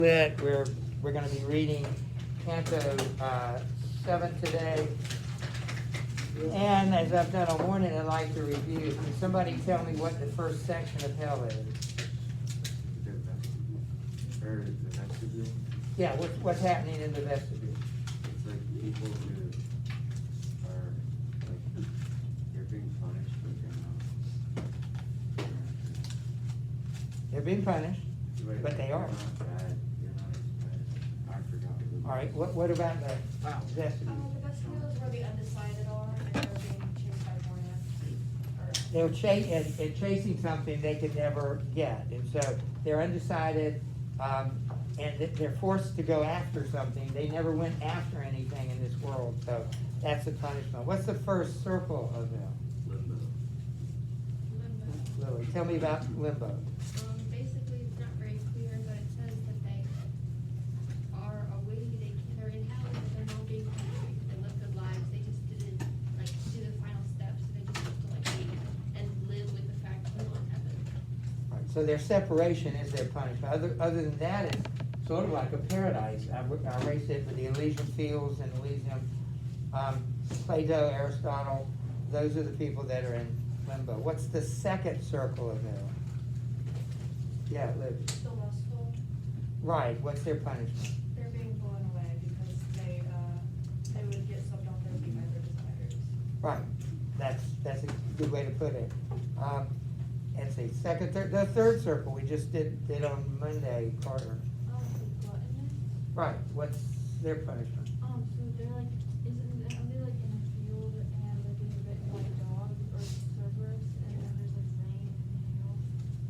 We're going to be reading Canto 7 today. And as I've done all morning, I'd like to review. Can somebody tell me what the first section of hell is? Or the vestibule? Yeah, what's happening in the vestibule? It's like people who are like they're being punished, but They're being punished, but they are. They're not bad. They're not as bad. I forgot. All right, what about the vestibule? The vestibule is where the undecided are, and they're being chased by hornets. They're chasing something they could never get, and so they're undecided, and they're forced to go after something. They never went after anything in this world, so that's the punishment. What's the first circle of hell? Limbo. Lily, tell me about limbo. Basically, it's not very clear, but it says that they are away, they're in hell, but they're not being punished. They live good lives. They just didn't like do the final steps. So they just have to like wait and live with the fact that they're not in heaven. Right, so their separation is their punishment. Other than that, it's sort of like a paradise. I raised it with the Elysian Fields and Elysium. Plato, Aristotle, those are the people that are in limbo. What's the second circle of hell? Yeah, Liv. The lustful, Right, what's their punishment? they're being blown away because they would get sucked off their feet by their desires. Right, that's a good way to put it. Let's see, the third circle we just did on Monday, Carter. The gluttonous. Right, what's their punishment? So they're like, are they like in a field and they're getting bitten by dogs or Cerberus, and then there's like rain and hail.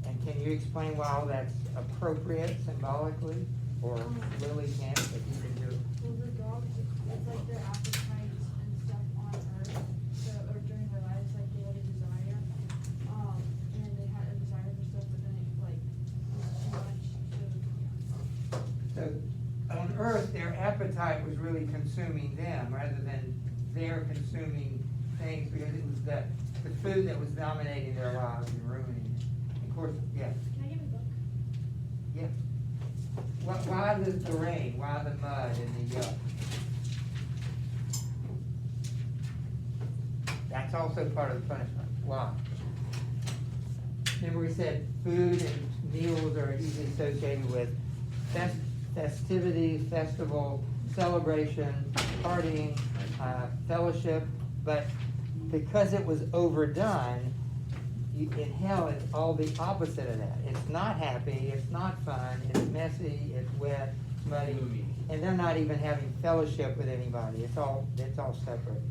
And can you explain why all that's appropriate symbolically? Or Lily can, if you can do it. Well, the dogs, it's like their appetites and stuff on Earth, so, or during their lives, like they had a desire, and they had a desire for stuff, but then it like was too much. So on Earth, their appetite was really consuming them rather than their consuming things, because it was the food that was dominating their lives and ruining it. Of course, yeah, Can I give a book? yeah. Why the rain? Why the mud and the yuck? That's also part of the punishment. Why? Remember we said food and meals are usually associated with festivity, festival, celebration, partying, fellowship, but because it was overdone, in hell it's all the opposite of that. It's not happy, it's not fun, it's messy, it's wet, it's muddy, and they're not even having fellowship with anybody. It's all separate.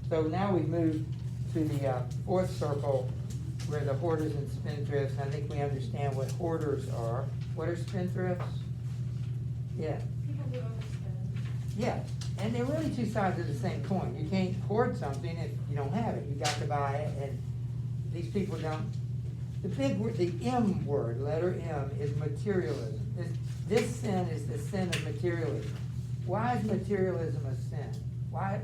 So now we've moved to the fourth circle, where the hoarders and spendthrifts. I think we understand what hoarders are. What are spendthrifts? Yeah. People who overspend. Yeah, and they're really two sides of the same coin. You can't hoard something if you don't have it. You got to buy it, and these people don't. The big word, the M word, letter M, is materialism. This sin is the sin of materialism. Why is materialism a sin? Why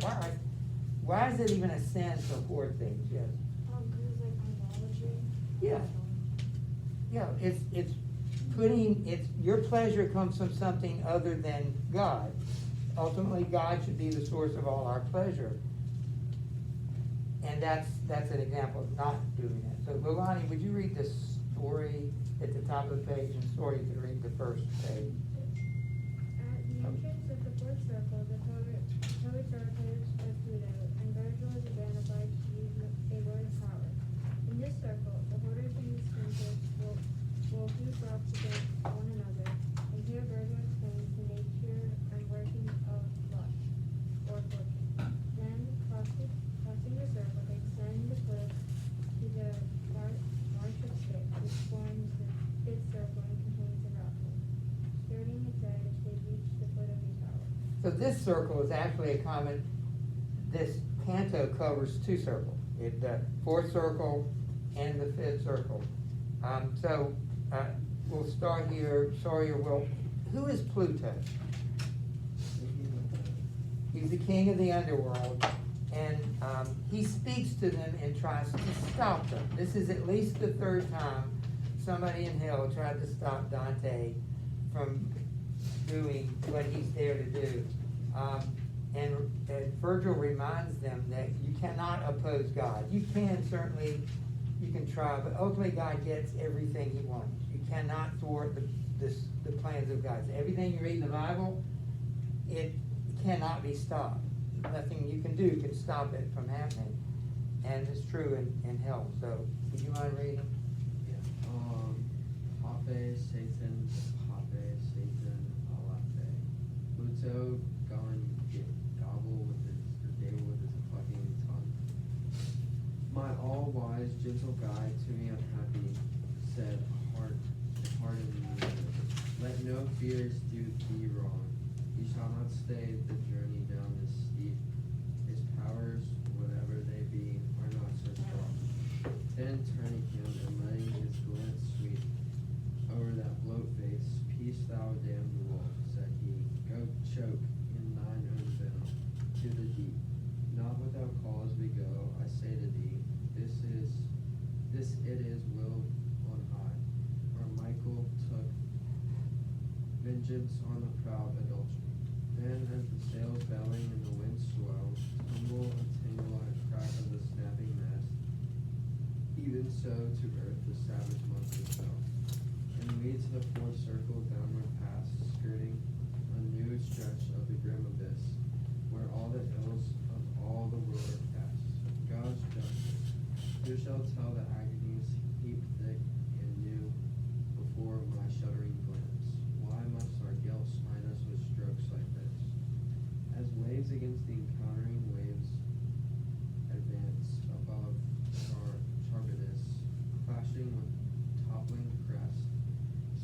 is it even a sin to hoard things? Yes. Because it's like idolatry. Yeah. Yeah, it's your pleasure comes from something other than God. Ultimately, God should be the source of all our pleasure. And that's an example of not doing that. So, Lilani, would you read the story at the top of the page? And Story, you can read the first page. At the entrance of the fourth circle, the public servitors of Pluto, and Virgil is identified to use a word of power. In this circle, the hoarders and the spendthrifts will heap rocks against one another, and here Virgil explains the nature and working of luck, or fortune. Then, crossing the circle, they extend the cliff to the Marshall stick, which forms the fifth circle and contains the rockwood. Skirting its edge, they reach the foot of the tower. So this circle is actually this canto covers two circles. The fourth circle and the fifth circle. We'll start here. Sawyer will. Who is Pluto? He's the king of the underworld, and he speaks to them and tries to stop them. This is at least the third time somebody in hell tried to stop Dante from what he's there to do. And Virgil reminds them that you cannot oppose God. You can certainly, you can try, but ultimately God gets everything he wants. You cannot thwart the plans of God. So everything you read in the Bible, it cannot be stopped. Nothing you can do can stop it from happening. And it's true in hell. So, would you mind reading? Pape, Satan, Alate. Pluto, gobble with his, gable with his fucking tongue. My all-wise, gentle guide to me unhappy, said, Pardon me. Let no fears do thee wrong. He shall not stay the journey down this steep. His powers, whatever they be, are not so strong. Then turning him and letting his glance sweep over that bloat face, peace thou damned wolf, said he, go choke in thine own venom to the deep. Not without cause we go, I say to thee, this it is will on high. Our Michael took vengeance on the proud adultery. Then as the sails belling and the wind swell, tumble and tingle on a crack of the snapping mast, even so to earth the savage monster fell. And we to the fourth circle downward pass, skirting a new stretch of the grim abyss, where all the ills of all the world are cast. God's justice, who shall tell the agonies heaped thick and new before my shuddering glance? Why must our guilt smite us with strokes like this? As waves against the encountering waves advance above Charybdis, clashing with toppling crest,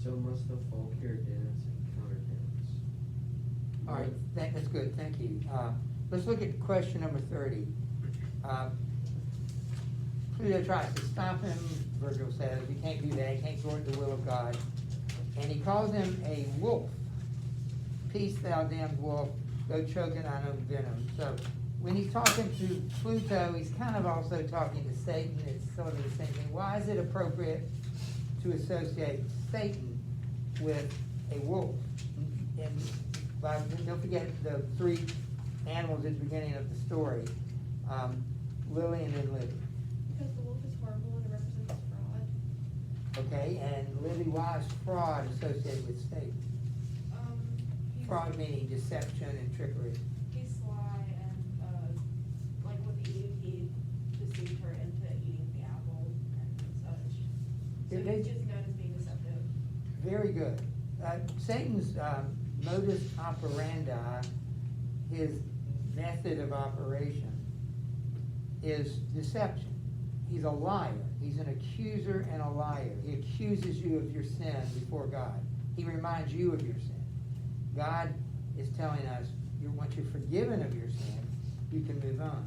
so must the folk here dance and counter dance. All right, that's good, thank you. Let's look at question number 30. Pluto tries to stop him, Virgil says, you can't do that, you can't thwart the will of God. And he calls him a wolf. Peace, thou damned wolf, go choke in thine own venom. So when he's talking to Pluto, he's kind of also talking to Satan. It's sort of the same thing. Why is it appropriate to associate Satan with a wolf? And don't forget the three animals at the beginning of the story, Lily and then Libby. Because the wolf is horrible and it represents fraud. Okay, and Libby, why is fraud associated with Satan? He's- Fraud meaning deception and trickery. He's sly and, like with Eve, he deceived her into eating the apple and such. So Did they- he's just known as being deceptive. Very good. Satan's modus operandi, his method of operation, is deception. He's a liar. He's an accuser and a liar. He accuses you of your sin before God. He reminds you of your sin. God is telling us, once you're forgiven of your sin, you can move on.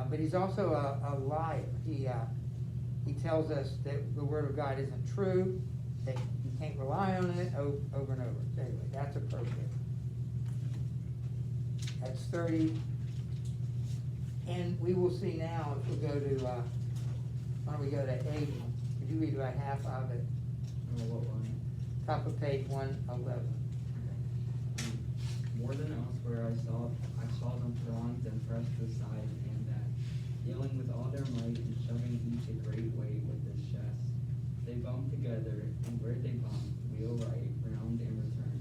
But he's also a liar. He tells us that the Word of God isn't true, that you can't rely on it over and over. So anyway, that's appropriate. That's 30. And we will see now if we go to, why don't we go to 80? Could you read about half of it? What one? Top of page 111. More than elsewhere, I saw them thronged and pressed aside and that, yelling with all their might and shoving each a great weight with his chest. They bumped together, and where they bumped, wheel right, round and return,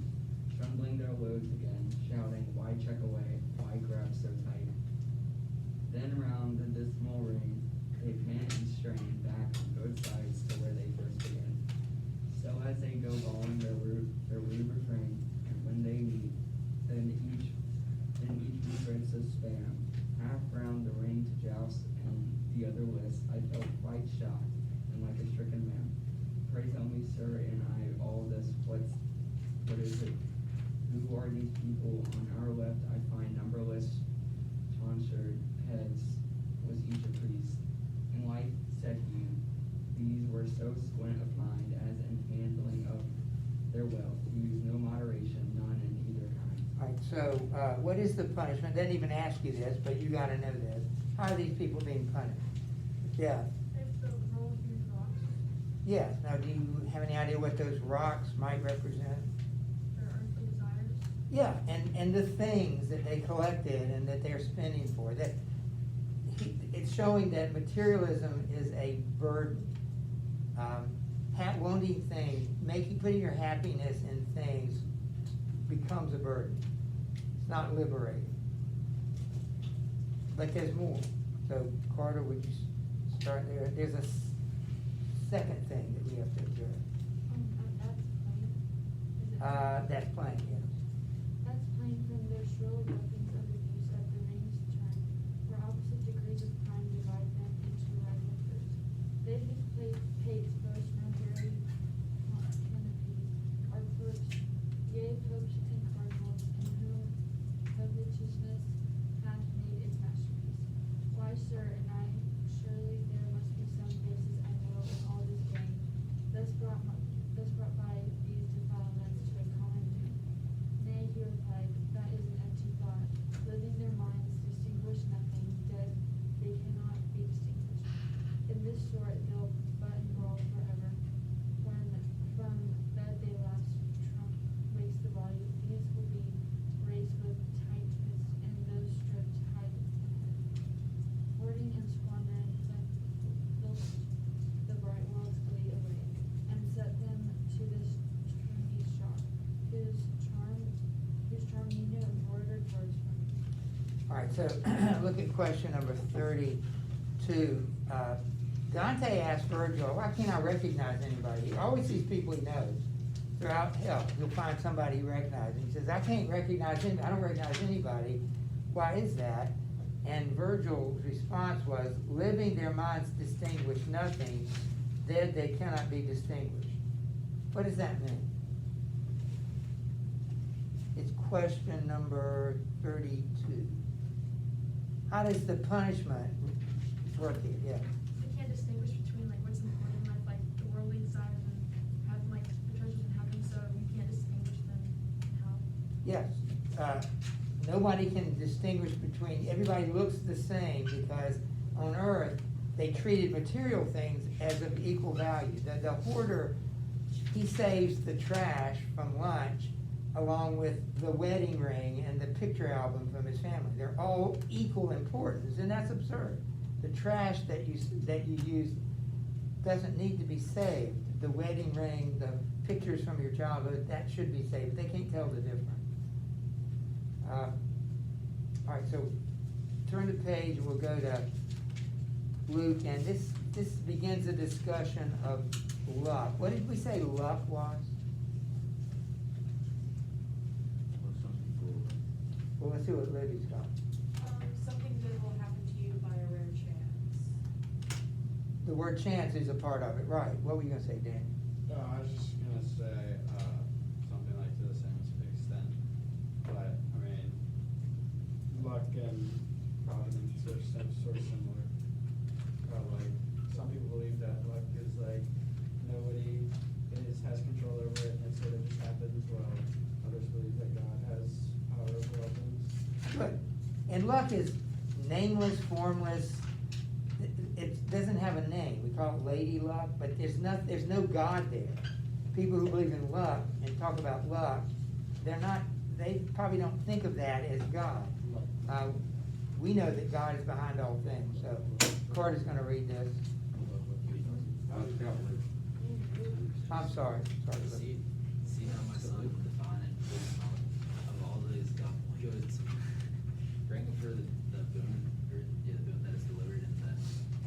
trundling their loads again, shouting, why check away, why grab so tight? Then round the dismal ring, they pant and strain back on both sides to where they first began. So as they go bawling their rude refrain, and when they meet, then each breaks a span, half round the ring to joust, and the other list, I felt quite shocked, and like a stricken man. Pray tell me, sir, and I all this, what is it? Who are these people? On our left I find numberless tonsured heads, was each a priest. And like, said he, these were so squint of mind as in handling of their wealth, use no moderation, none in either kind. All right, so what is the punishment? Didn't even ask you this, but you gotta know this. How are these people being punished? Yeah, If the roll huge rocks, yes. Now, do you have any idea what those rocks might represent? their earthly desires. Yeah, and the things that they collected and that they're spending for, that, it's showing that materialism is a burden. Wanting things, putting your happiness in things becomes a burden. It's not liberating. But there's more. So Carter, would you start there? There's a second thing that we have to address. That's plain. Is it? That's plain, yes. That's plain from their shrill weapons of abuse at the ranged turn, where opposite degrees of crime divide them into rival groups. They who pates boast no very canopies are clerks, yea, popes and cardinals, in whom covetousness hath made its masterpiece. Why, sir, and I, surely there must be some basis and will in all this gain, thus brought by these defilements to a common doom. Nay, he replied, that is an empty thought. Living their minds distinguish nothing, dead they cannot be distinguished. In this sort they'll but enroll forever. When from bed they last trump wakes the body, these will be raised with tight fists, and those stripped hide in head. Hoarding and squandering filch the bright world's glee away, and set them to this tourney shop, whose charm you know embroidered words from me. All right, so look at question number 32. Dante asked Virgil, why can't I recognize anybody? He always sees people he knows. Throughout hell, you'll find somebody he recognizes. He says, I can't recognize anybody. I don't recognize anybody. Why is that? And Virgil's response was, living their minds distinguish nothing, dead they cannot be distinguished. What does that mean? It's question number 32. How does the punishment work here? Yeah. They can't distinguish between like what's important in life, like the worldly side and then having like the treasures and having, so you can't distinguish them how. Yes. Nobody can distinguish between, everybody looks the same because on earth, they treated material things as of equal value. The hoarder, he saves the trash from lunch along with the wedding ring and the picture album from his family. They're all equal importance, and that's absurd. The trash that you use doesn't need to be saved. The wedding ring, the pictures from your childhood, that should be saved. They can't tell the difference. All right, so turn the page and we'll go to Luke, and this begins a discussion of luck. What did we say luck was? Well, let's see what Libby's got. Something good will happen to you by a rare chance. The word chance is a part of it, right? What were you gonna say, Dan? I was just gonna say, something like to the same extent, but, I mean, luck and providence are sort of similar. Like, some people believe that luck is like, nobody has control over it, and sort of just happens, while others believe that God has power over all things. Good. And luck is nameless, formless. It doesn't have a name. We call it lady luck, but there's no God there. People who believe in luck and talk about luck, they probably don't think of that as God. We know that God is behind all things. So Carter's gonna read this. I'm sorry. See how my son can define and of all these goods, grateful for the boon, the boon that is delivered in the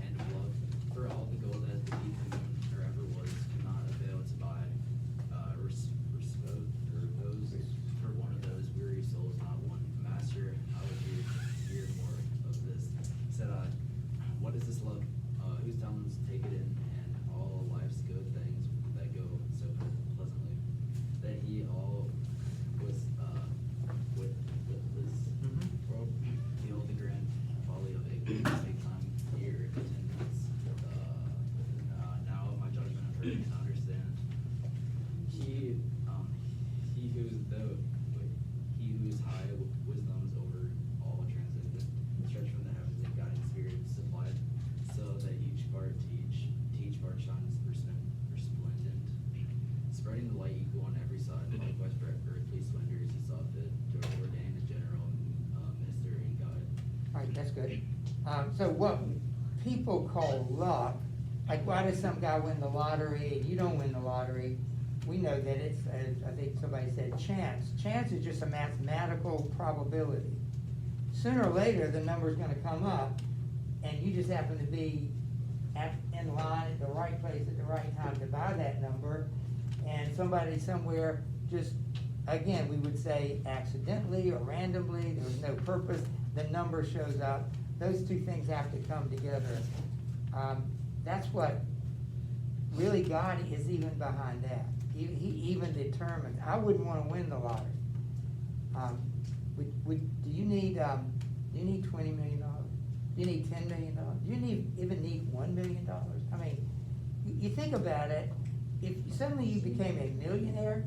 hand of love, for all the gold that the deep moon or ever was cannot avail to buy, repose for one of those weary souls, not one. Master, I would hear more of this. Said I, what is this love? Whose talents take it in, and all life's good things that go so pleasantly, that he all would Alright, that's good. So what people call luck, like why does some guy win the lottery and you don't win the lottery? We know that it's, I think somebody said chance. Chance is just a mathematical probability. Sooner or later, the number's gonna come up, and you just happen to be in line at the right place at the right time to buy that number, and somebody somewhere just, again, we would say accidentally or randomly, there was no purpose, the number shows up. Those two things have to come together. That's what, really God is even behind that. He even determined, I wouldn't wanna win the lottery. Do you need $20 million? Do you need $10 million? Do you even need $1 million? I mean, you think about it, if suddenly you became a millionaire,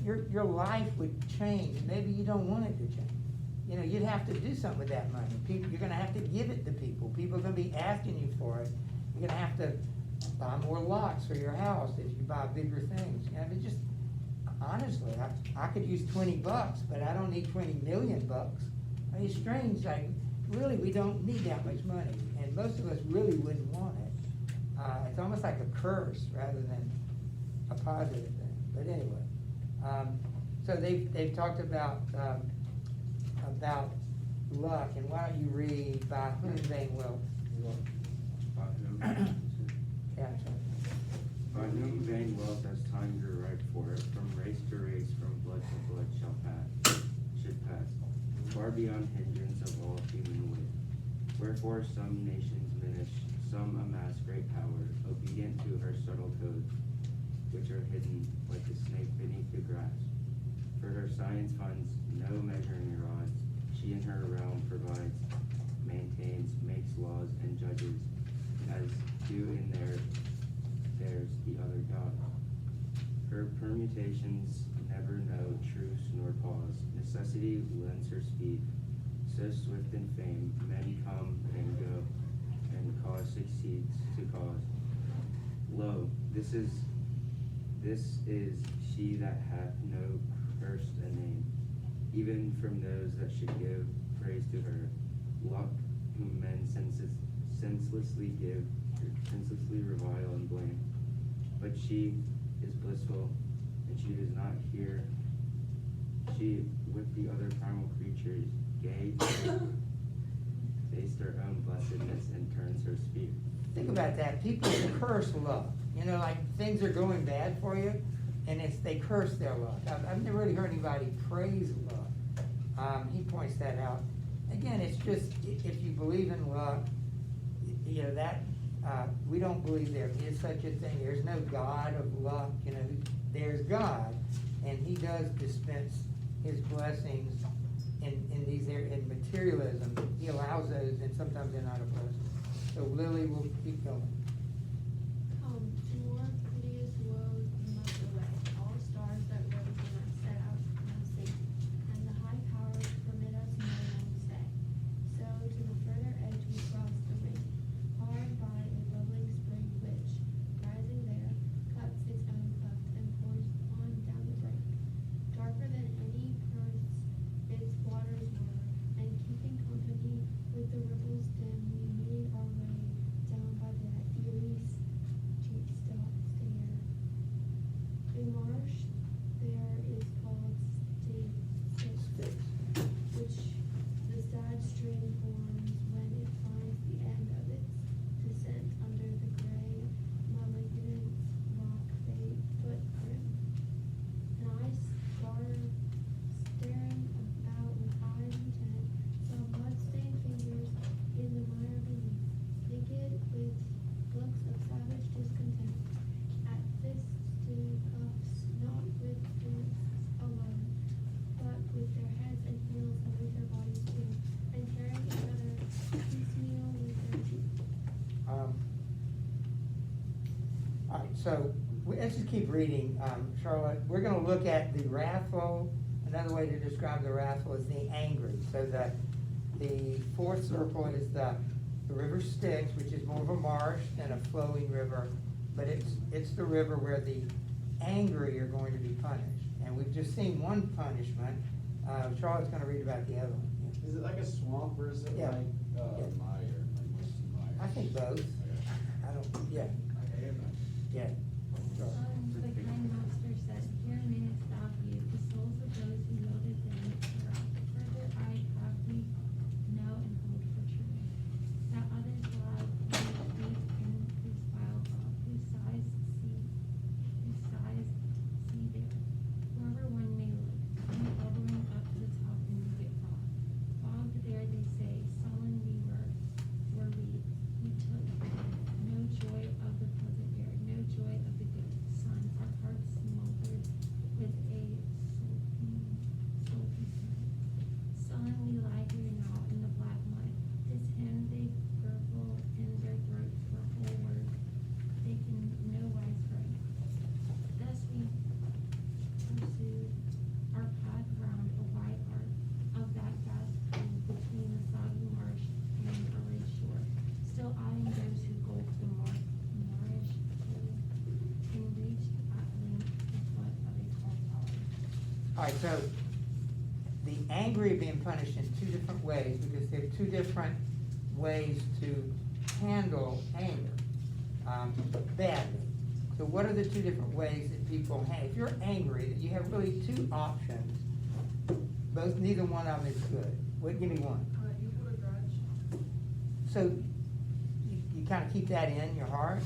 your life would change. Maybe you don't want it to change. You know, you'd have to do something with that money. You're gonna have to give it to people. People are gonna be asking you for it. You're gonna have to buy more locks for your house if you buy bigger things. You know, it just, honestly, I could use $20, but I don't need 20 million bucks. I mean, it's strange, like, really, we don't need that much money, and most of us really wouldn't want it. It's almost like a curse rather than a positive thing, but anyway. So they've talked about luck, and why don't you read by whom vain wealth? Yeah, By whom vain wealth as time grew ripe for it, from race to race, from blood to blood should pass, far beyond hindrance of all human wit. Wherefore some nations minish, some amass great power, obedient to her subtle codes, which are hidden like a snake beneath the grass. For her science finds no measuring rods, she in her realm provides, maintains, makes laws, and judges, as do in theirs the other gods. Her permutations never know truce nor pause. Necessity lends her speed, so swift in fame, men come and go, and cause succeeds to cause. Lo, this is she that hath no first a name, even from those that should give praise to her. Luck, whom men senselessly revile and blame. But she is blissful, and she does not hear. She, with the other primal creatures, gay, taste her own blessedness and turns her speed. Think about that. People curse luck. You know, like things are going bad for you, and they curse their luck. I've never really heard anybody praise luck. He points that out. Again, it's just, if you believe in luck, you know, that, we don't believe there is such a thing. There's no God of luck, you know. There's God, and he does dispense his blessings in these areas. In materialism, he allows those, and sometimes they're not a blessing. So Lily will keep going. Come, more piteous woes melt away, all stars that rose when I set out from sea, and the high powers permit us no long stay. So to the further edge we crossed the ring, hard by a bubbling spring which, rising there, cuts its own cleft and pours on down the brink. Darker than any purse its waters were, and keeping company with the ripples dim, we made our way down by the eerie stair. A marsh there is called Styx, which the sad stream forms when it finds the end of its descent under the gray, malignant rock foot grim. And I, staring about with eyes intent, saw blood-stained fingers in the mire beneath, naked with looks of savage discontent. At fisticuffs, not with fists alone, but with their heads and heels and with their bodies too, and tearing each other piecemeal with their teeth. All right, so let's just keep reading, Charlotte. We're going to look at the wrathful. Another way to describe the wrathful is the angry. So the fourth circle is the river Styx, which is more of a marsh than a flowing river, but it's the river where the angry are going to be punished. And we've just seen one punishment, Charlotte's gonna read about the other one. Yeah. Is it like a swamp or is it Yeah. like, Yeah. mire, like mostly mire? I think both. Okay. I don't, yeah, Okay, yeah. Sure. The kind master said, here may I stop you, the souls of those who yielded them further I have we know and hold for true. That others love and faith in whose vile God, whose sighs see there. Wherever one may look, and bubbling up to the top and you get fog. Fogged there they say, sullen we were we. We took no joy of the pleasant air, no joy of the good sun. Our hearts smouldered with a sulky smell. Sullen we lie here now in the black mud. This hymn they gurgle in their throats for whole words they can no wise write. Thus we pursued our path round a wide arc of that vast pool between the soggy marsh and the early shore, still eyeing those who gulped the marish pool and reached at length the foot of a tall tower. All right, so the angry are being punished in two different ways because there are two different ways to handle anger badly. So what are the two different ways that people if you're angry, you have really two options. Neither one of them is good. Give me one. You hold a grudge. So you kind of keep that in your heart.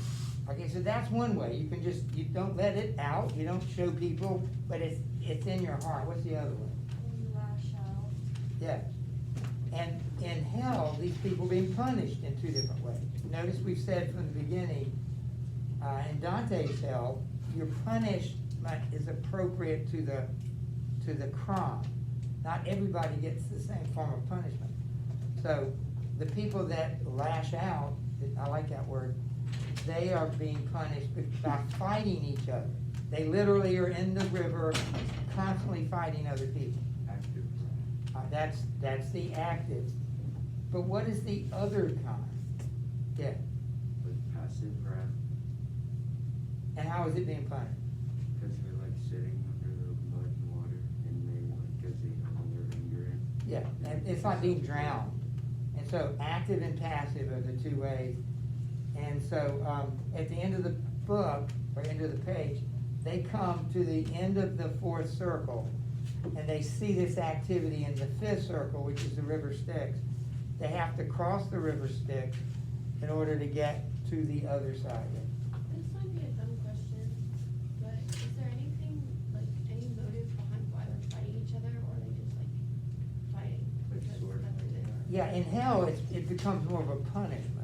Okay, so that's one way. You don't let it out. You don't show people, but it's in your heart. What's the other one? You lash out. Yeah. And in hell, these people are being punished in two different ways. Notice we've said from the beginning, in Dante's hell, your punishment is appropriate to the crime. Not everybody gets the same form of punishment. So the people that lash out, I like that word, they are being punished by fighting each other. They literally are in the river constantly fighting other people. Active That's the active. But what is the other kind? Yeah. with passive wrath, And how is it being punished? because they're like sitting under the mud and water, and they like, because they have all their anger in. Yeah, and it's like being drowned. And so active and passive are the two ways. And so at the end of the book, or end of the page, they come to the end of the fourth circle, and they see this activity in the fifth circle, which is the river Styx. They have to cross the river Styx in order to get to the other side of it. This might be a dumb question, but is there anything, like, any motive behind why they're fighting each other, or are they just, like, fighting? Like because sword that's what they are? Yeah, in hell, it becomes more of a punishment.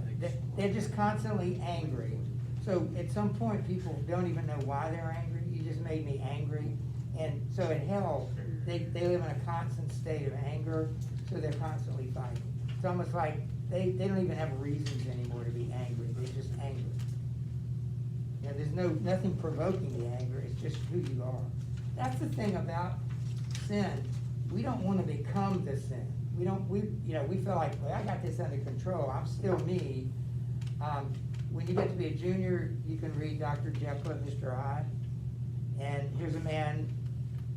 They're just constantly angry. So at some point, people don't even know why they're angry. You just made me angry. And so in hell, they live in a constant state of anger, so they're constantly fighting. It's almost like they don't even have reasons anymore to be angry. They're just angry. You know, there's nothing provoking the anger. It's just who you are. That's the thing about sin. We don't want to become the sin. We feel like, well, I got this under control. I'm still me. When you get to be a junior, you can read Dr. Jekyll and Mr. Hyde. And here's a man,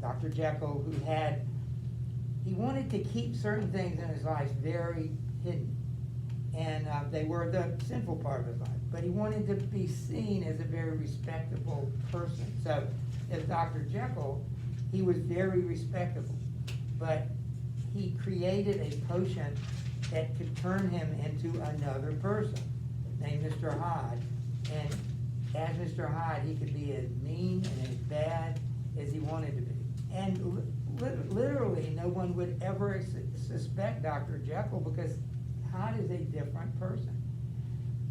Dr. Jekyll, who he wanted to keep certain things in his life very hidden. And they were the sinful part of his life. But he wanted to be seen as a very respectable person. So as Dr. Jekyll, he was very respectable. But he created a potion that could turn him into another person named Mr. Hyde. And as Mr. Hyde, he could be as mean and as bad as he wanted to be. And literally, no one would ever suspect Dr. Jekyll because Hyde is a different person.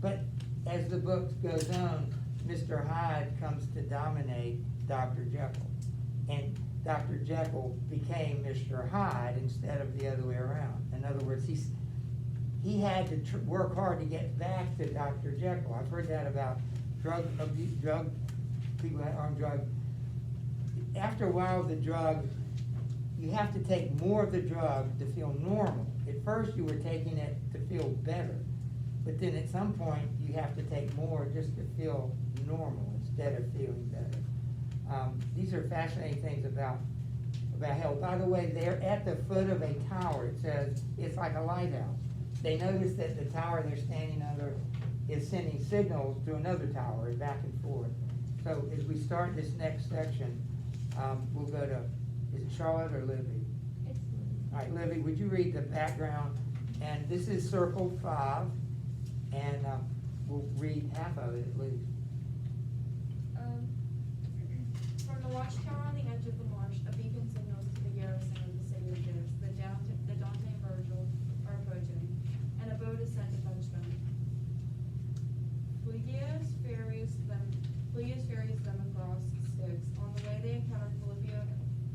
But as the book goes on, Mr. Hyde comes to dominate Dr. Jekyll. And Dr. Jekyll became Mr. Hyde instead of the other way around. In other words, he had to work hard to get back to Dr. Jekyll. I've heard that about drug people that are on drugs. After a while, you have to take more of the drug to feel normal. At first, you were taking it to feel better, but then at some point, you have to take more just to feel normal instead of feeling better. These are fascinating things about about hell. By the way, they're at the foot of a tower. It says it's like a lighthouse. They notice that the tower they're standing under is sending signals to another tower back and forth. So as we start this next section, we'll go to, is it Charlotte or Libby? It's All right, Libby, would you read the background? And this is circle 5, and we'll read half of it at least. From the watchtower on the edge of the marsh, a beacon signals to the garrison of the city of Diz that Dante and Virgil are approaching, and a boat is sent to fetch them. Phlegyas ferries them across Styx. On the way, they encounter Philippia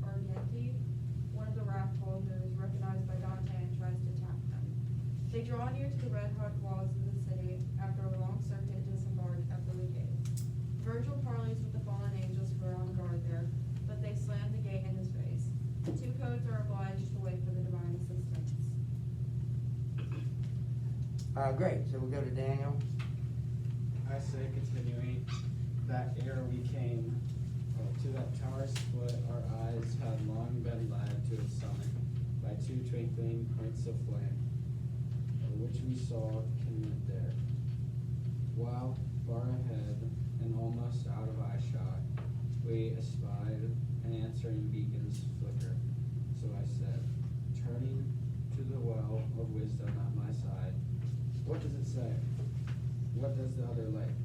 Argenti, one of the raft holders, recognized by Dante, and tries to attack them. They draw near to the red-hot walls of the city after a long circuit disembark at Philippias. Virgil parleys with the fallen angels who are on guard there, but they slam the gate in his face. The two codes are obliged to wait for the divine assistance. Great, so we'll go to Daniel. I say, continuing, that ere we came to that tower split, our eyes had long been led to its summit by two twinkling points of flame, which we saw kindled there. While far ahead and almost out of eyeshot, we espied an answering beacon's flicker. So I said, turning to the well of wisdom at my side, what does it say? What does the other like?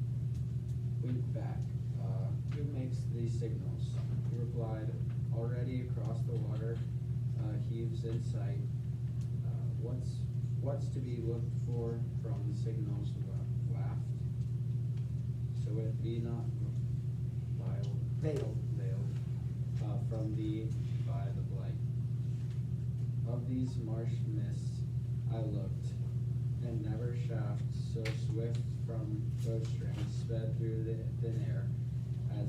Wink back. Who makes these signals? He replied, already across the water, heaves in sight. What's to be looked for from the signals waft? So it be not veiled from thee by the blight of these marsh mists. I looked, and never shaft so swift from bowstrings sped through the thin air, as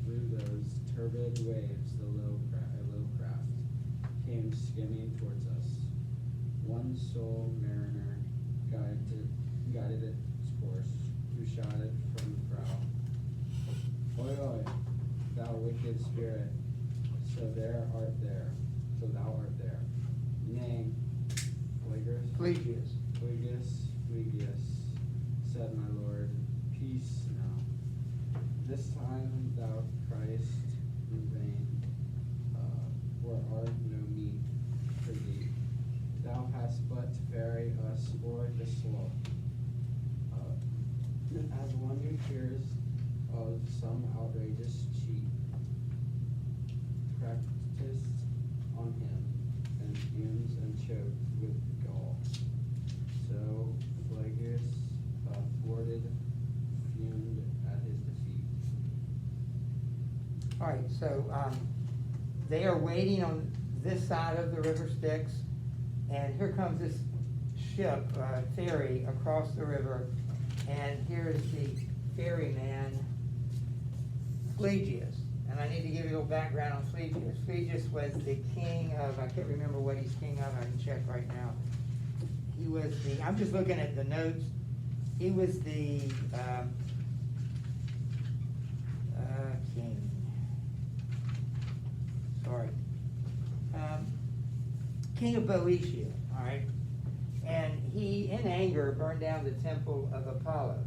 through those turbid waves the low craft came skimming towards us. One sole mariner guided its course, who shouted from the prow, "Oi, oi, thou wicked spirit, so thou art there. Name, Phlegyas. Phlegyas, said my lord, peace now. This time thou criest in vain, for art no meat for thee. Thou hast but to ferry us o'er the slope, as one who hears of some outrageous cheat practiced on him, and fumes and choked with gall. So Phlegyas, thwarted, fumed at his defeat. All right, so they are waiting on this side of the river Styx, and here comes this ship, ferry, across the river, and here's the ferryman, Phlegyas. And I need to give you a little background on Phlegyas. Phlegyas was the king of, I can't remember what he's king of, I can check right now. He was the, I'm just looking at the notes, he was the king. Sorry. King of Boeotia, all right? And he, in anger, burned down the temple of Apollo.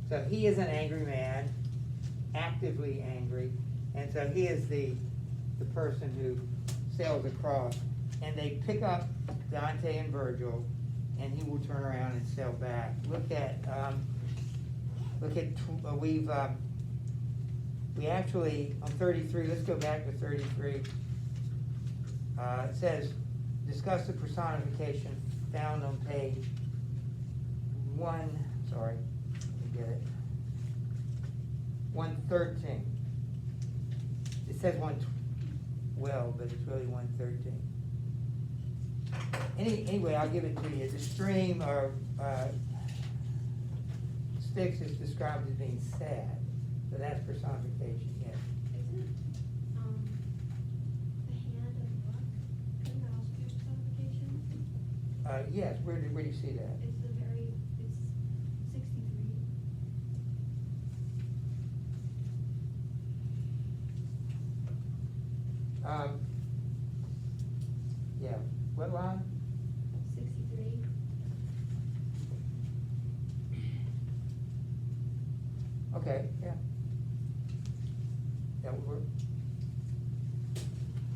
So he is an angry man, actively angry, and so he is the person who sails across. And they pick up Dante and Virgil, and he will turn around and sail back. We actually, on 33, let's go back to 33. It says, discuss the personification found on page 113. It says 112, but it's really 113. Anyway, I'll give it to you. The stream or Styx is described as being sad, so that's personification, yes. Isn't the hand of luck, isn't that also your personification? Yes, where do you see that? It's 63. Yeah, what line? 63. Okay, yeah. That would work.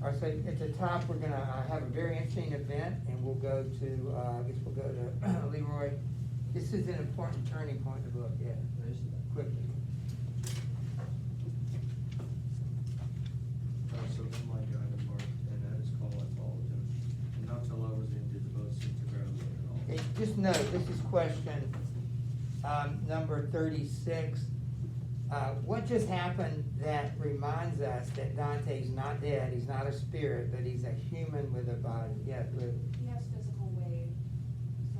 All right, so at the top, we're gonna have a very interesting event, and we'll go to, I guess we'll go to Leroy. This is an important turning point in the book, yeah, quickly. So then my guide embarked, and at his call I followed him. And not till I was in did the boat sink to ground at all. Okay, just note, this is question, number 36. What just happened that reminds us that Dante's not dead, he's not a spirit, but he's a human with a body? Yeah, with, He has physical weight.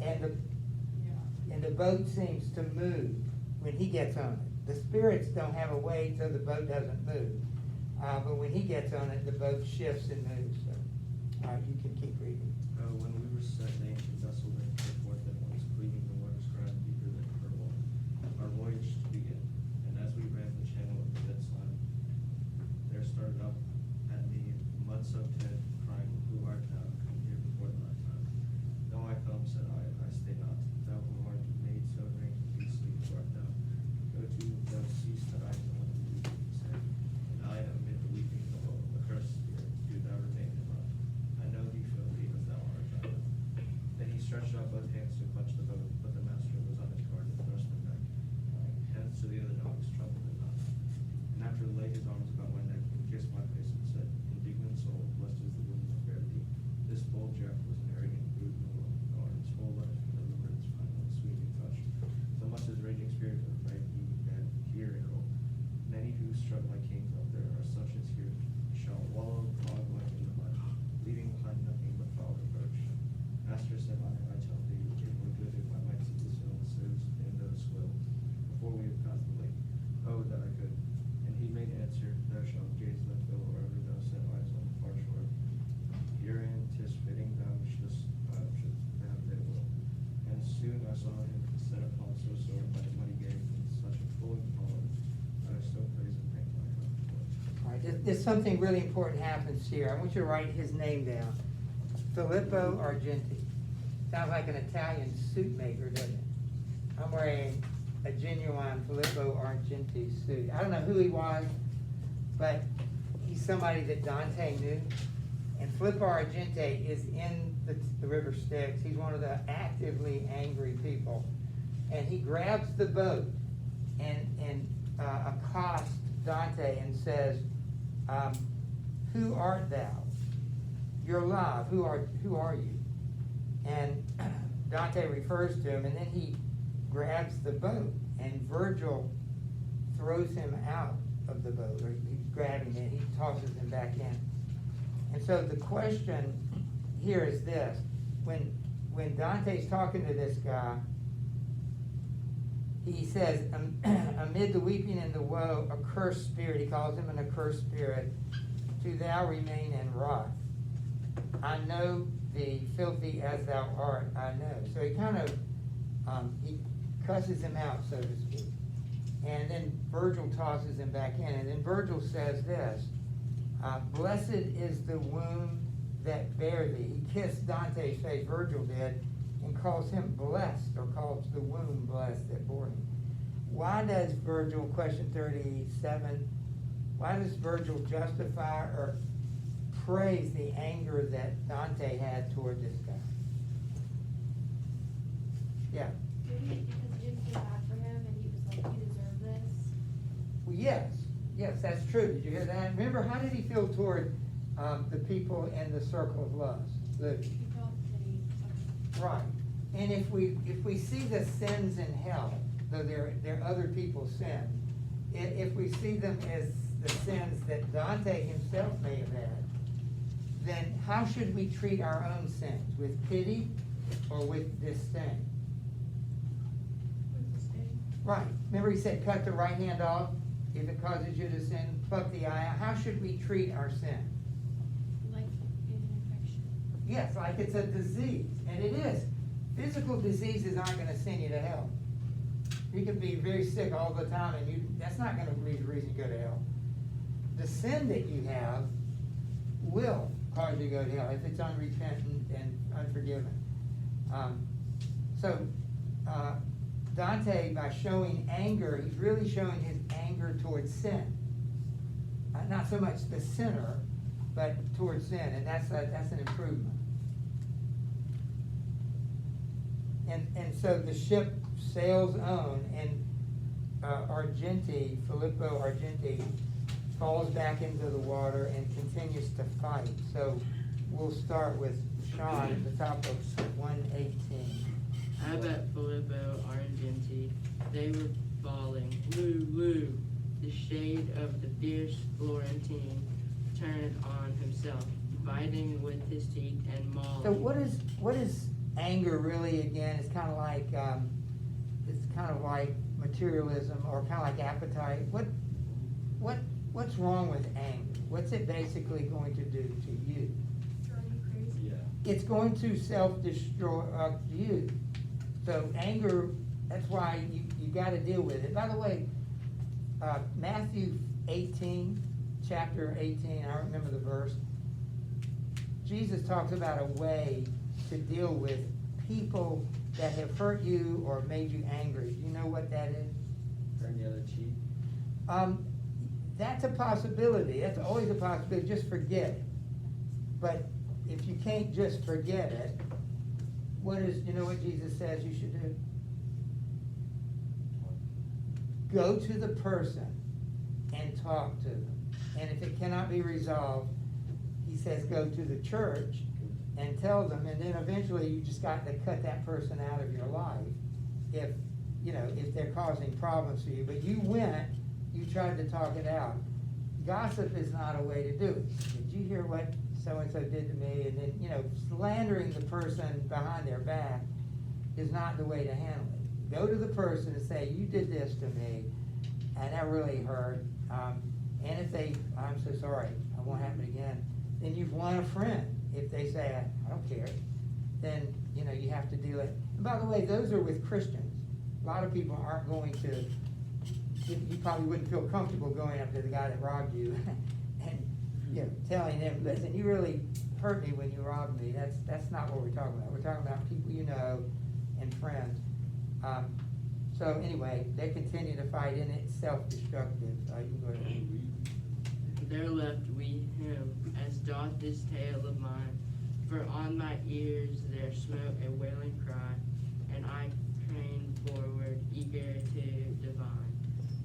So, and the, yeah. and the boat seems to move when he gets on it. The spirits don't have a weight, so the boat doesn't move. But when he gets on it, the boat shifts and moves, so, you can keep reading. When we were set in an ancient vessel that came forth at once, cleaving the waters ground deeper than purple, our voyage to begin. And as we ran the channel of the dead slime, there started up at me Mud-soaked head, crying, "Who art thou? Come here before thy time." "No, I come," said I stay not. "Thou who art made so rank and beastly, who art thou? Go to, thou seest that I am the one who weeping," he said. "And I am amid the weeping of a accursed spirit. Do thou remain and run. I know thee filthy as thou art thou." Then he stretched out both hands to clutch the boat, but the master was on his guard and thrust them back. Hence to the other dogs, troubled it not. And after laid his arms about my neck and kissed my face and said, "Indignant soul, blessed is the woman that bare thee. This bold Jack was an arrogant brute and a woman, nor his whole life can deliver its final and sweeping touch. So must his raging spirit have right he and here and all. Many who struck my kings out there are such as here shall wallow frog-like in the mud, leaving behind nothing but foul reproach. Master, said I tell thee, it were good if I might see this film in those swells, before we have passed the lake. Oh, that I could." And he made answer, "Thou shalt gaze thy fill wherever thou set eyes on the far shore. Herein 'tis fitting thou shouldst have thy will." And soon I saw him set upon so sore by a muddy gate in such a full column, that I still praise and thank my God for it. All right, there's something really important happens here. I want you to write his name down. Filippo Argenti. Sounds like an Italian suit maker, doesn't it? I'm wearing a genuine Filippo Argenti suit. I don't know who he was, but he's somebody that Dante knew. And Filippo Argenti is in the River Styx. He's one of the actively angry people. And he grabs the boat and accosts Dante and says, "Who art thou? You're alive. Who are you?" And Dante refers to him, and then he grabs the boat, and Virgil throws him out of the boat, or he's grabbing it, he tosses him back in. And so the question here is this: when Dante's talking to this guy, he says, "Amid the weeping and the woe, accursed spirit," he calls him an accursed spirit, "do thou remain in wrath. I know thee, filthy as thou art, I know." So he kind of, he cusses him out, so to speak. And then Virgil tosses him back in. And then Virgil says this, "Blessed is the womb that bare thee." He kissed Dante's face, Virgil did, and calls him blessed, or calls the womb blessed that bore him. Why does Virgil, question 37, why does Virgil justify or praise the anger that Dante had toward this guy? Yeah. Maybe because he didn't feel bad for him and he was like, "You deserve this." Well, yes, that's true. Did you hear that? Remember, how did he feel toward the people in the circle of lust? He felt pity. Right. And if we see the sins in hell, though they're other people's sins, if we see them as the sins that Dante himself may have had, then how should we treat our own sins? With pity or with disdain? With disdain. Right. Remember he said, cut the right hand off if it causes you to sin, pluck the eye out. How should we treat our sin? Like an infection. Yes, like it's a disease, and it is. Physical diseases aren't going to send you to hell. You can be very sick all the time, and that's not going to be the reason you go to hell. The sin that you have will cause you to go to hell if it's unrepentant and unforgiven. So Dante, by showing anger, he's really showing his anger towards sin. Not so much the sinner, but towards sin, and that's an improvement. And so the ship sails on, and Filippo Argenti, falls back into the water and continues to fight. So we'll start with Sean at the top of 118. Abbot Filippo Argenti, they were falling. Loo, the shade of the fierce Florentine turned on himself, biting with his teeth and mauling. So what is anger really? Again, it's kind of like materialism, or kind of like appetite. What's wrong with anger? What's it basically going to do to you? Drive you crazy. Yeah. It's going to self-destroy you. So anger, that's why you got to deal with it. By the way, Matthew 18, chapter 18, I don't remember the verse. Jesus talks about a way to deal with people that have hurt you or made you angry. Do you know what that is? Turn the other cheek. That's a possibility. That's always a possibility. Just forget it. But if you can't just forget it, you know what Jesus says you should do? Go to the person and talk to them. And if it cannot be resolved, he says go to the church and tell them, and then eventually you just got to cut that person out of your life if they're causing problems for you. But you went, you tried to talk it out. Gossip is not a way to do it. Did you hear what so-and-so did to me? And then, slandering the person behind their back is not the way to handle it. Go to the person and say, you did this to me, and that really hurt. And if I'm so sorry, I won't happen again, then you've won a friend. If they say, I don't care, then, you have to deal it. And by the way, those are with Christians. A lot of people aren't going to, you probably wouldn't feel comfortable going up to the guy that robbed you and, telling him, listen, you really hurt me when you robbed me. That's not what we're talking about. We're talking about people and friends. So anyway, they continue to fight, and it's self-destructive. You can go ahead. There left we him, as doth this tale of mine, for on my ears there smote a wailing cry, and I craned forward, eager to divine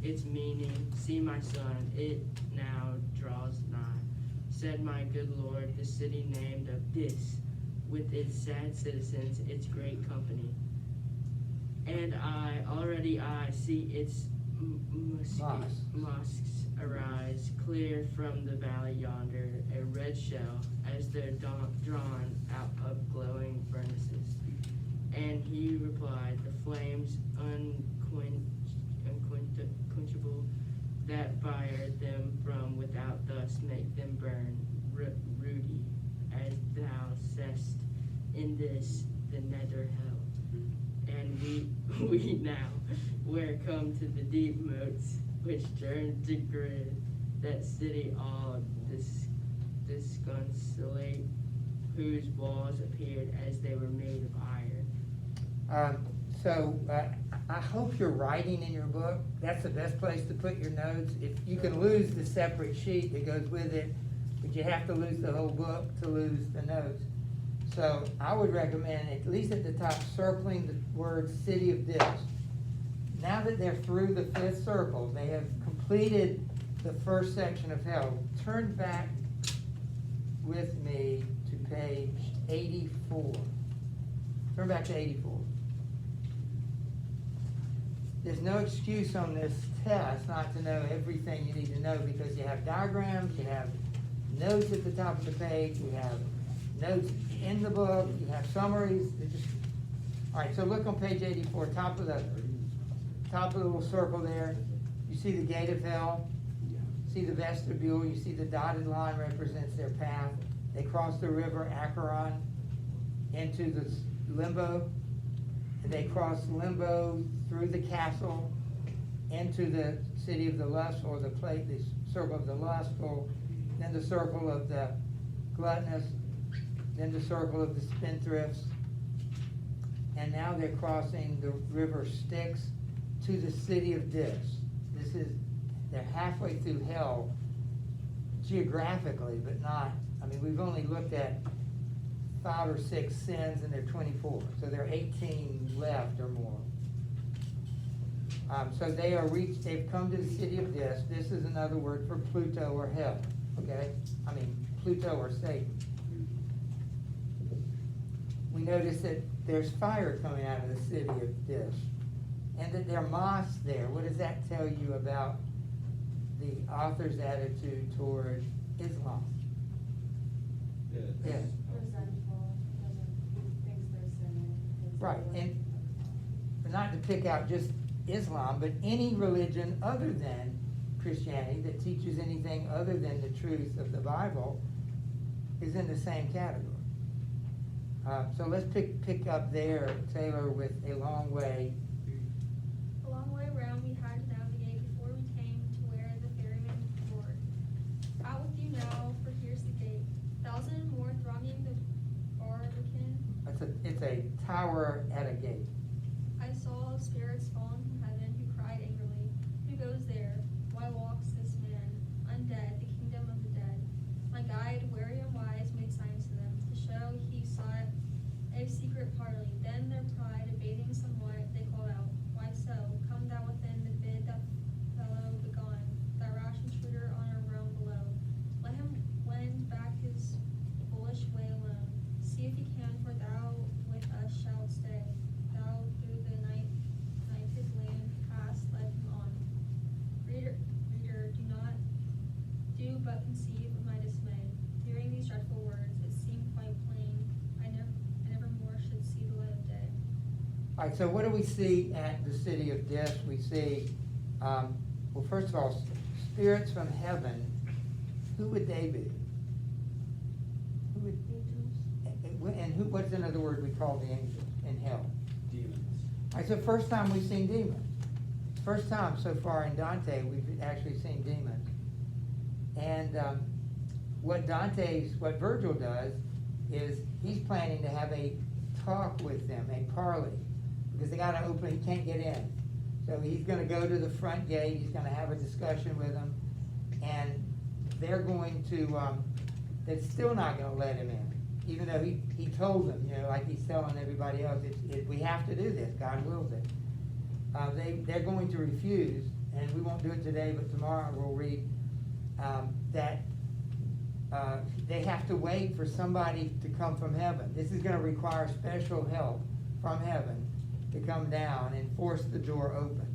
its meaning. See, my son, it now draws nigh, said my good Lord, the city named of this, with its sad citizens, its great company. And I see its mosques arise clear from the valley yonder, a red shell, as they're drawn out of glowing furnaces. And he replied, the flames unquenchable that fire them from without, thus make them burn ruddy, as thou sayest in this the nether hell. And we now were come to the deep moats which turned to grid that city all disconsolate, whose walls appeared as they were made of iron. So I hope you're writing in your book. That's the best place to put your notes. If you can lose the separate sheet that goes with it, but you have to lose the whole book to lose the notes. So I would recommend, at least at the top, circling the word city of this. Now that they're through the fifth circle, they have completed the first section of hell. Turn back with me to page 84. Turn back to 84. There's no excuse on this test not to know everything you need to know, because you have diagrams, you have notes at the top of the page, you have notes in the book, you have summaries. All right, so look on page 84, top of the little circle there. You see the gate of hell, see the vestibule, you see the dotted line represents their path. They cross the river Acheron into the limbo, and they cross limbo through the castle into the city of the lustful, the circle of the lustful, then the circle of the gluttonous, then the circle of the spendthrifts, and now they're crossing the river Styx to the city of Dis. They're halfway through hell geographically, but not, I mean, we've only looked at 5 or 6 sins and they're 24, so there are 18 left or more. So they've come to the city of Dis. This is another word for Pluto or hell, okay? I mean, Pluto or Satan. We notice that there's fire coming out of the city of Dis, and that there are mosques there. What does that tell you about the author's attitude toward Islam? Yeah. Yeah. Resentful, thinks they're sinning. Right, and not to pick out just Islam, but any religion other than Christianity that teaches anything other than the truth of the Bible is in the same category. So let's pick up there, Taylor, with a long way. A long way round we had to navigate before we came to where the ferryman roared. Out with you now, for here's the gate. 1,000 more thronging the barbican. It's a tower at a gate. I saw spirits fallen from heaven who cried angrily, who goes there? Why walks this man? Undead, the kingdom of the dead. My guide, wary and wise, made signs to them, to show he sought a secret parley. Then their pride abating somewhat, they called out, Why so? Come thou within the bid that fellow begone, thou rash intruder on our realm below. Let him wend back his foolish way alone. See if he can, for thou with us shalt stay. Thou through the nighted land hast led him on. Reader, do but conceive of my dismay. Hearing these dreadful words, it seemed quite plain. I never more should see the light of day. All right, so what do we see at the city of Dis? We see, well, first of all, spirits from heaven. Who would they be? Who would, and what's another word we call the angels in hell? Demons. All right, so first time we've seen demons. First time so far in Dante we've actually seen demons. And what Virgil does is he's planning to have a talk with them, a parley, because they got to open, he can't get in. So he's going to go to the front gate, he's going to have a discussion with them, and they're going to, they're still not going to let him in, even though he told them, you know, like he's telling everybody else, we have to do this, God wills it. They're going to refuse, and we won't do it today, but tomorrow we'll read that they have to wait for somebody to come from heaven. This is going to require special help from heaven to come down and force the door open.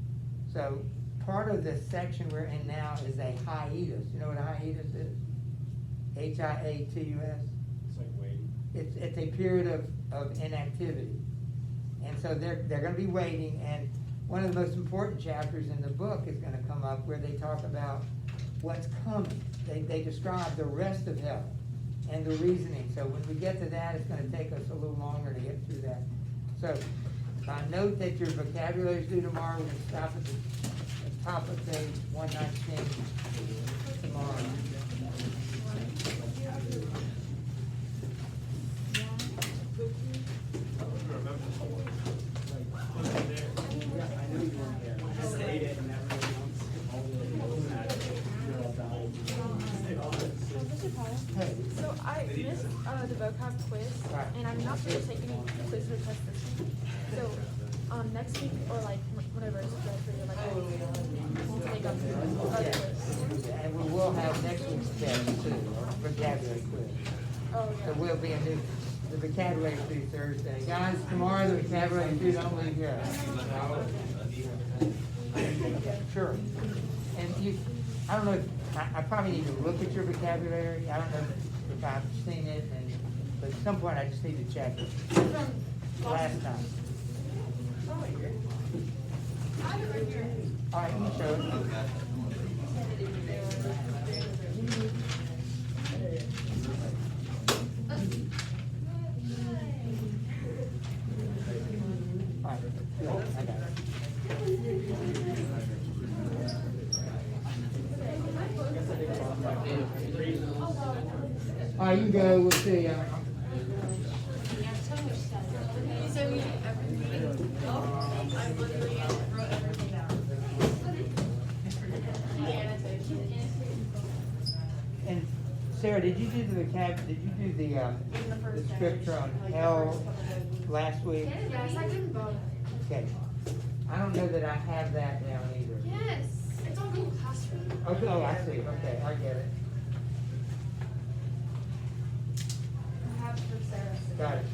So part of the section we're in now is a hiatus. You know what a hiatus is? Hiatus. It's like waiting. It's a period of inactivity. And so they're going to be waiting, and one of the most important chapters in the book is going to come up where they talk about what's coming. They describe the rest of hell and the reasoning. So when we get to that, it's going to take us a little longer to get through that. So note that your vocabulary is due tomorrow. We're going to stop at the top of page 119 tomorrow. Hey. So I missed the vocab quiz, Right. and I'm not supposed to take any quiz or test this week. So next week or like whenever it's good for you, like we'll take up the other quiz. And we will have next week's test too, or vocabulary quiz. Oh yeah. There will be the vocabulary due Thursday. Guys, tomorrow the vocabulary due, don't leave here. Sure. And I don't know, I probably need to look at your vocabulary. I don't know if I've seen it, but at some point I just need to check it. Last time. All right, you show it. All right, I got it. All All right, you go, we'll see ya. So we, I literally wrote everything down. He annotated. And Sarah, did you do the did you do the, In the first the scripture on like, the hell first couple of weeks. last week? Yes, I did both. Okay. I don't know that I have that down either. Yes, it's on Google Classroom. Okay, oh, I see, okay, I get it. I have for Sarah. Got it.